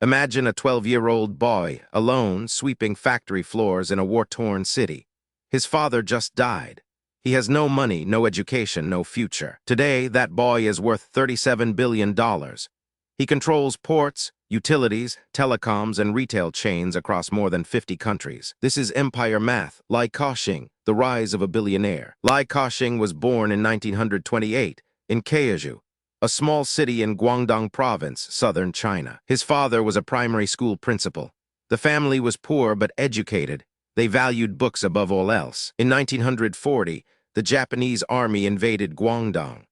Imagine a 12-year-old boy, alone, sweeping factory floors in a war-torn city. His father just died. He has no money, no education, no future. Today, that boy is worth $37 billion. He controls ports, utilities, telecoms, and retail chains across more than 50 countries. This is empire math. Li Ka-shing, the rise of a billionaire. Li Ka-shing was born in 1928 in Chaozhou, a small city in Guangdong province, southern China. His father was a primary school principal. The family was poor but educated. They valued books above all else. In 1940, the Japanese army invaded Guangdong.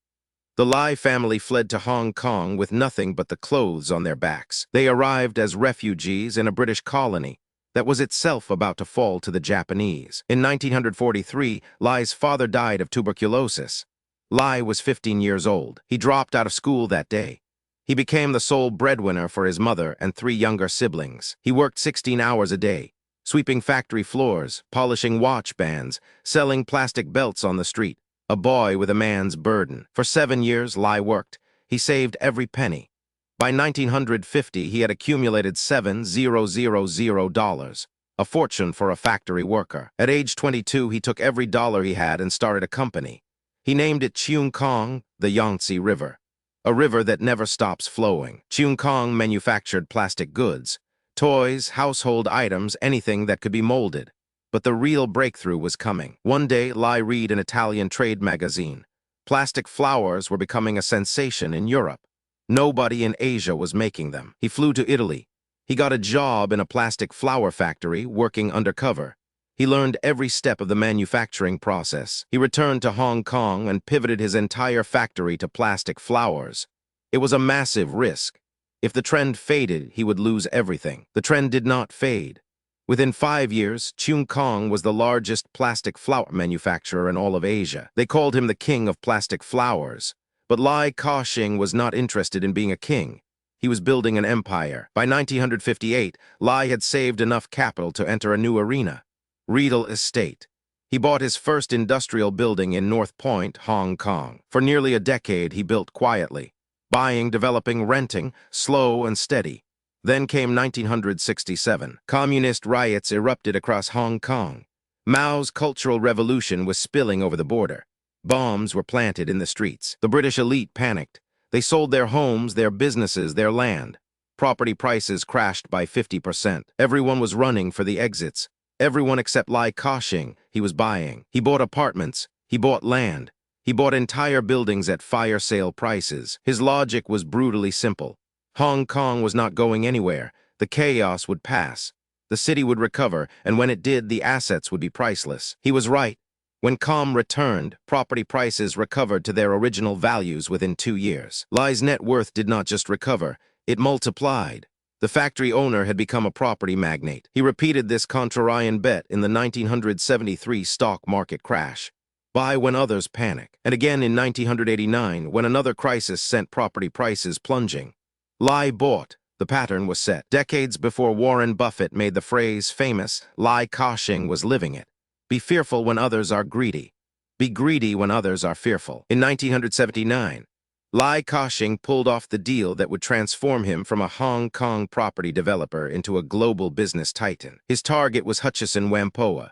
The Li family fled to Hong Kong with nothing but the clothes on their backs. They arrived as refugees in a British colony that was itself about to fall to the Japanese. In 1943, Li's father died of tuberculosis. Li was 15 years old. He dropped out of school that day. He became the sole breadwinner for his mother and 3 younger siblings. He worked 16 hours a day, sweeping factory floors, polishing watch bands, selling plastic belts on the street. A boy with a man's burden. For 7 years, Li worked. He saved every penny. By 1950, he had accumulated $7,000, a fortune for a factory worker. At age 22, he took every dollar he had and started a company. He named it Cheung Kong, the Yangtze River, a river that never stops flowing. Cheung Kong manufactured plastic goods, toys, household items, anything that could be molded. But the real breakthrough was coming. One day, Li read an Italian trade magazine. Plastic flowers were becoming a sensation in Europe. Nobody in Asia was making them. He flew to Italy. He got a job in a plastic flower factory, working undercover. He learned every step of the manufacturing process. He returned to Hong Kong and pivoted his entire factory to plastic flowers. It was a massive risk. If the trend faded, he would lose everything. The trend did not fade. Within 5 years, Cheung Kong was the largest plastic flower manufacturer in all of Asia. They called him the king of plastic flowers. But Li Ka-shing was not interested in being a king. He was building an empire. By 1958, Li had saved enough capital to enter a new arena: real estate. He bought his first industrial building in North Point, Hong Kong. For nearly a decade, he built quietly, buying, developing, renting, slow and steady. Then came 1967. Communist riots erupted across Hong Kong. Mao's Cultural Revolution was spilling over the border. Bombs were planted in the streets. The British elite panicked. They sold their homes, their businesses, their land. Property prices crashed by 50%. Everyone was running for the exits. Everyone except Li Ka-shing. He was buying. He bought apartments. He bought land. He bought entire buildings at fire sale prices. His logic was brutally simple. Hong Kong was not going anywhere. The chaos would pass. The city would recover, and when it did, the assets would be priceless. He was right. When calm returned, property prices recovered to their original values within 2 years. Li's net worth did not just recover, it multiplied. The factory owner had become a property magnate. He repeated this Contrarian bet in the 1973 stock market crash. Buy when others panic. And again in 1989, when another crisis sent property prices plunging. Li bought. The pattern was set. Decades before Warren Buffett made the phrase famous, Li Ka-shing was living it. Be fearful when others are greedy. Be greedy when others are fearful. In 1979, Li Ka-shing pulled off the deal that would transform him from a Hong Kong property developer into a global business titan. His target was Hutchison Whampoa,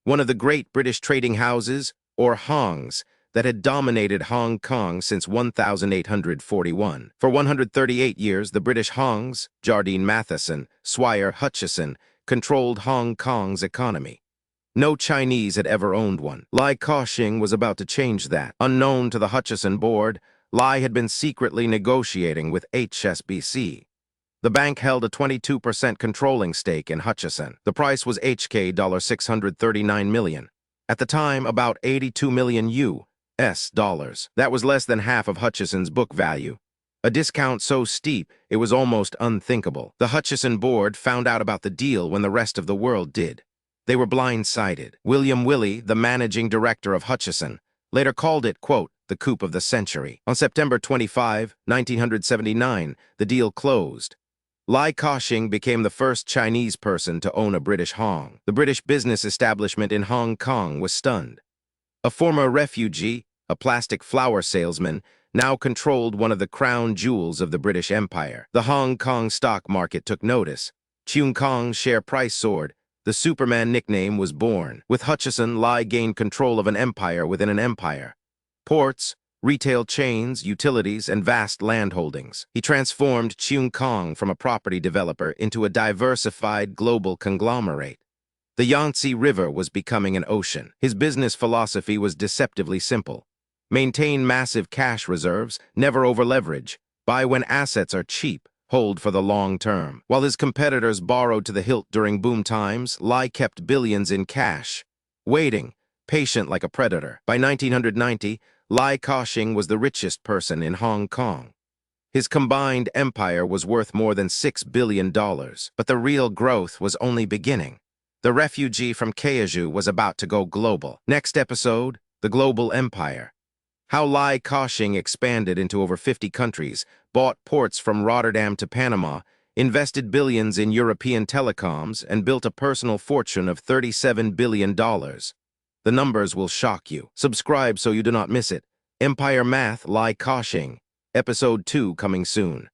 one of the great British trading houses, or Hongs, that had dominated Hong Kong since 1841. For 138 years, the British Hongs, Jardine Matheson, Swire Hutchison, controlled Hong Kong's economy. No Chinese had ever owned one. Li Ka-shing was about to change that. Unknown to the Hutchison board, Li had been secretly negotiating with HSBC. The bank held a 22% controlling stake in Hutchison. The price was HK $639 million. At the time, about 82 million US dollars. That was less than half of Hutchison's book value. A discount so steep, it was almost unthinkable. The Hutchison board found out about the deal when the rest of the world did. They were blindsided. William Willey, the managing director of Hutchison, later called it, quote, the coup of the century. On September 25, 1979, the deal closed. Li Ka-shing became the first Chinese person to own a British Hong. The British business establishment in Hong Kong was stunned. A former refugee, a plastic flower salesman, now controlled one of the crown jewels of the British Empire. The Hong Kong stock market took notice. Cheung Kong's share price soared. The Superman nickname was born. With Hutchison, Li gained control of an empire within an empire. Ports, retail chains, utilities, and vast landholdings. He transformed Cheung Kong from a property developer into a diversified global conglomerate. The Yangtze River was becoming an ocean. His business philosophy was deceptively simple. Maintain massive cash reserves, never over-leverage. Buy when assets are cheap, hold for the long term. While his competitors borrowed to the hilt during boom times, Li kept billions in cash, waiting, patient like a predator. By 1990, Li Ka-shing was the richest person in Hong Kong. His combined empire was worth more than $6 billion, but the real growth was only beginning. The refugee from Chaozhou was about to go global. Next episode, the global empire. How Li Ka-shing expanded into over 50 countries, bought ports from Rotterdam to Panama, invested billions in European telecoms, and built a personal fortune of $37 billion. The numbers will shock you. Subscribe so you do not miss it. Empire Math, Li Ka-shing. Episode 2 coming soon.